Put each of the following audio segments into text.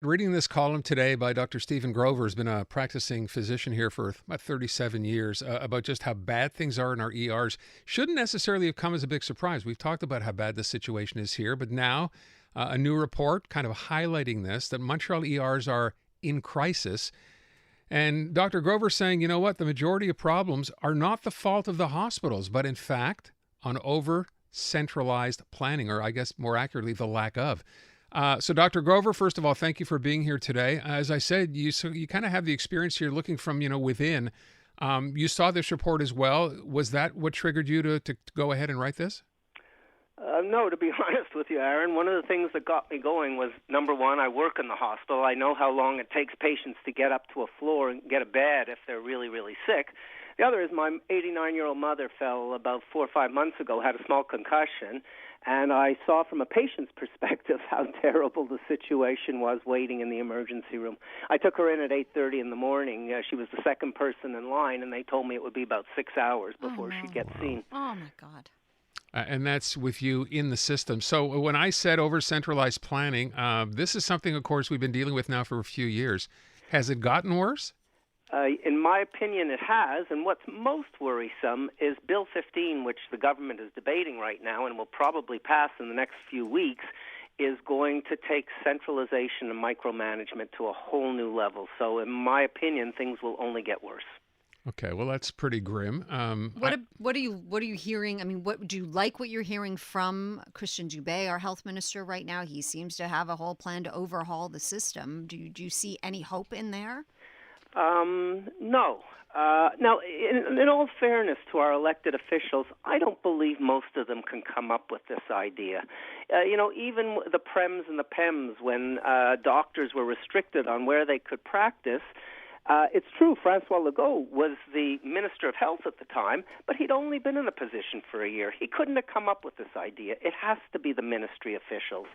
Reading this column today by Dr. Stephen Grover, who's been a practicing physician here for about 37 years, about just how bad things are in our ERs. Shouldn't necessarily have come as a big surprise. We've talked about how bad the situation is here, but now a new report kind of highlighting this, that Montreal ERs are in crisis. And Dr. Grover saying, you know what, the majority of problems are not the fault of the hospitals, but in fact on over centralized planning, or I guess more accurately, the lack of. So, Dr. Grover, first of all, thank you for being here today. As I said, you kind of have the experience here, looking from within. You saw this report as well. Was that what triggered you to go ahead and write this? No, to be honest with you, Aaron, one of the things that got me going was, number one, I work in the hospital. I know how long it takes patients to get up to a floor and get a bed if they're really, really sick. The other is my 89-year-old mother fell about 4 or 5 months ago, had a small concussion, and I saw from a patient's perspective how terrible the situation was waiting in the emergency room. I took her in at 8:30 in the morning. She was the second person in line, and they told me it would be about 6 hours before she'd get seen. Oh, my God. And that's with you in the system. So when I said over centralized planning, this is something, of course, we've been dealing with now for a few years. Has it gotten worse? In my opinion, it has, and what's most worrisome is Bill 15, which the government is debating right now and will probably pass in the next few weeks, is going to take centralization and micromanagement to a whole new level. So in my opinion, things will only get worse. Okay, well, that's pretty grim. What are you hearing? I mean, what do you like what you're hearing from Christian Dubé, our health minister, right now? He seems to have a whole plan to overhaul the system. Do you see any hope in there? No. Now, in all fairness to our elected officials, I don't believe most of them can come up with this idea. Even the PREMs and the PEMs, when doctors were restricted on where they could practice, it's true, Francois Legault was the Minister of Health at the time, but he'd only been in the position for a year. He couldn't have come up with this idea. It has to be the ministry officials,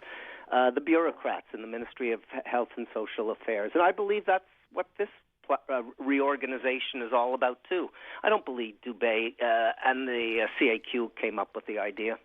the bureaucrats in the Ministry of Health and Social Affairs. And I believe that's what this reorganization is all about, too. I don't believe Dubé and the CAQ came up with the idea.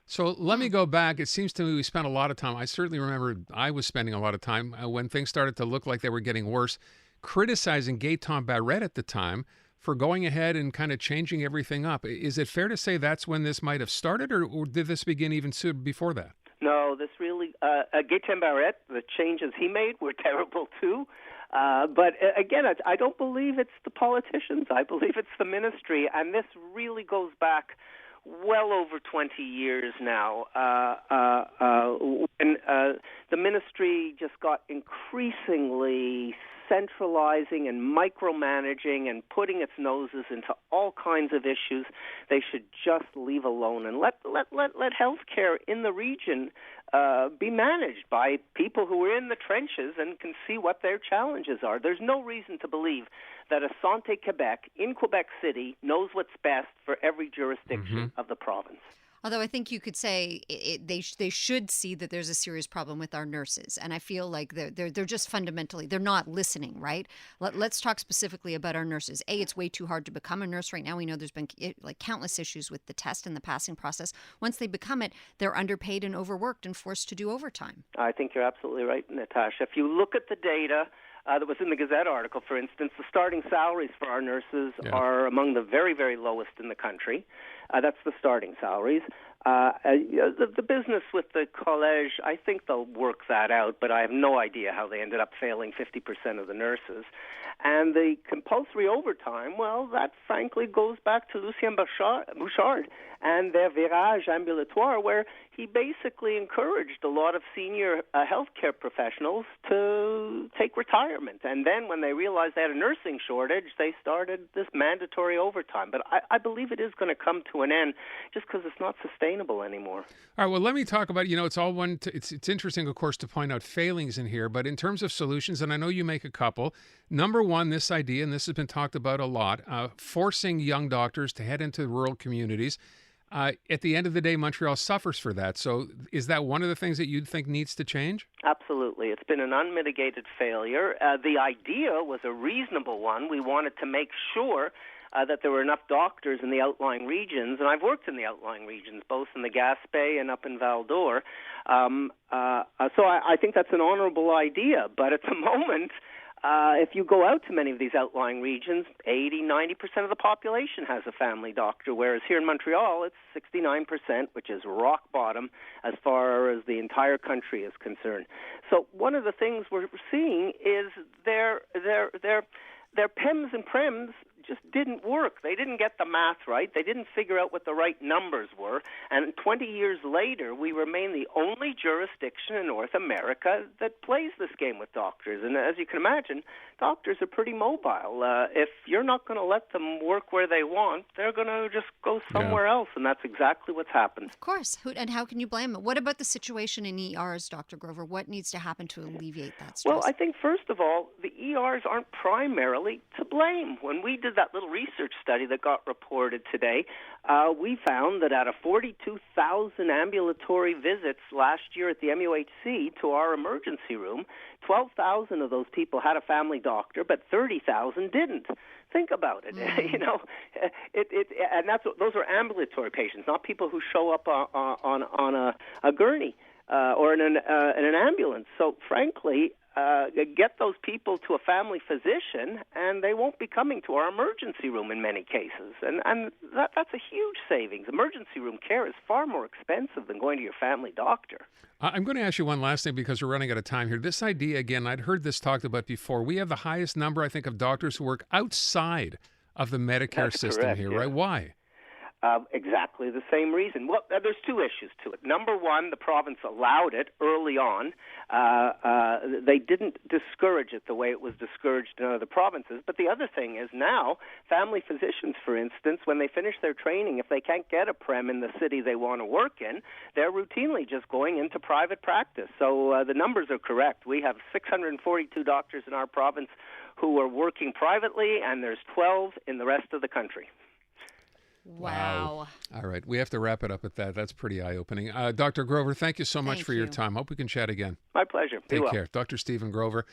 So let me go back. It seems to me we spent a lot of time. I certainly remember I was spending a lot of time when things started to look like they were getting worse, criticizing Gaetan Barrette at the time for going ahead and kind of changing everything up. Is it fair to say that's when this might have started, or did this begin even soon before that? No, this really, Gaetan Barrette, the changes he made were terrible too. But again, I don't believe it's the politicians. I believe it's the ministry. And this really goes back well over 20 years now, when the ministry just got increasingly centralizing and micromanaging and putting its noses into all kinds of issues they should just leave alone and let healthcare in the region be managed by people who are in the trenches and can see what their challenges are. There's no reason to believe that a Santé Quebec in Quebec City knows what's best for every jurisdiction of the province. Although I think you could say they should see that there's a serious problem with our nurses, and I feel like they're just fundamentally they're not listening. Right? Let's talk specifically about our nurses. It's way too hard to become a nurse right now. We know there's been like countless issues with the test and the passing process. Once they become it, they're underpaid and overworked and forced to do overtime. I think you're absolutely right, Natasha. If you look at the data that was in the Gazette article, for instance, the starting salaries for our nurses are among the very, very lowest in the country. That's the starting salaries. The business with the college, I think they'll work that out, but I have no idea how they ended up failing 50% of the nurses. And the compulsory overtime, well, that frankly goes back to Lucien Bouchard and their virage ambulatoire, where he basically encouraged a lot of senior healthcare professionals to take retirement. And then when they realized they had a nursing shortage, they started this mandatory overtime. But I believe it is going to come to an end just because it's not sustainable anymore. All right, well, let me talk about, it's all one, it's interesting, of course, to point out failings in here, but in terms of solutions, and I know you make a couple, number one, this idea, and this has been talked about a lot, forcing young doctors to head into rural communities. At the end of the day, Montreal suffers for that. So is that one of the things that you'd think needs to change? Absolutely. It's been an unmitigated failure. The idea was a reasonable one. We wanted to make sure that there were enough doctors in the outlying regions, and I've worked in the outlying regions, both in the Gaspé and up in Val d'Or. So I think that's an honorable idea, but at the moment, if you go out to many of these outlying regions, 80-90% of the population has a family doctor, whereas here in Montreal, it's 69%, which is rock bottom as far as the entire country is concerned. So one of the things we're seeing is their PEMs and PREMs just didn't work. They didn't get the math right. They didn't figure out what the right numbers were. And 20 years later, we remain the only jurisdiction in North America that plays this game with doctors. And as you can imagine, doctors are pretty mobile. If you're not going to let them work where they want, they're going to just go somewhere else. And that's exactly what's happened. Of course. And how can you blame them? What about the situation in ERs, Dr. Grover? What needs to happen to alleviate that stress? Well, I think, first of all, the ERs aren't primarily to blame. When we did that little research study that got reported today, we found that out of 42,000 ambulatory visits last year at the MUHC to our emergency room, 12,000 of those people had a family doctor, but 30,000 didn't. Think about it. You know, and those are ambulatory patients, not people who show up on a gurney or in an ambulance. So, frankly, get those people to a family physician, and they won't be coming to our emergency room in many cases. And that's a huge savings. Emergency room care is far more expensive than going to your family doctor. I'm going to ask you one last thing because we're running out of time here. This idea, again, I'd heard this talked about before. We have the highest number, I think, of doctors who work outside of the Medicare system correct, here, yeah. right? Why? Exactly the same reason. Well, there's two issues to it. Number one, the province allowed it early on. They didn't discourage it the way it was discouraged in other provinces. But the other thing is now, family physicians, for instance, when they finish their training, if they can't get a PREM in the city they want to work in, they're routinely just going into private practice. So the numbers are correct. We have 642 doctors in our province who are working privately, and there's 12 in the rest of the country. Wow. All right. We have to wrap it up at that. That's pretty eye-opening. Dr. Grover, thank you so much for your time. Hope we can chat again. My pleasure. Take care. Dr. Stephen Grover.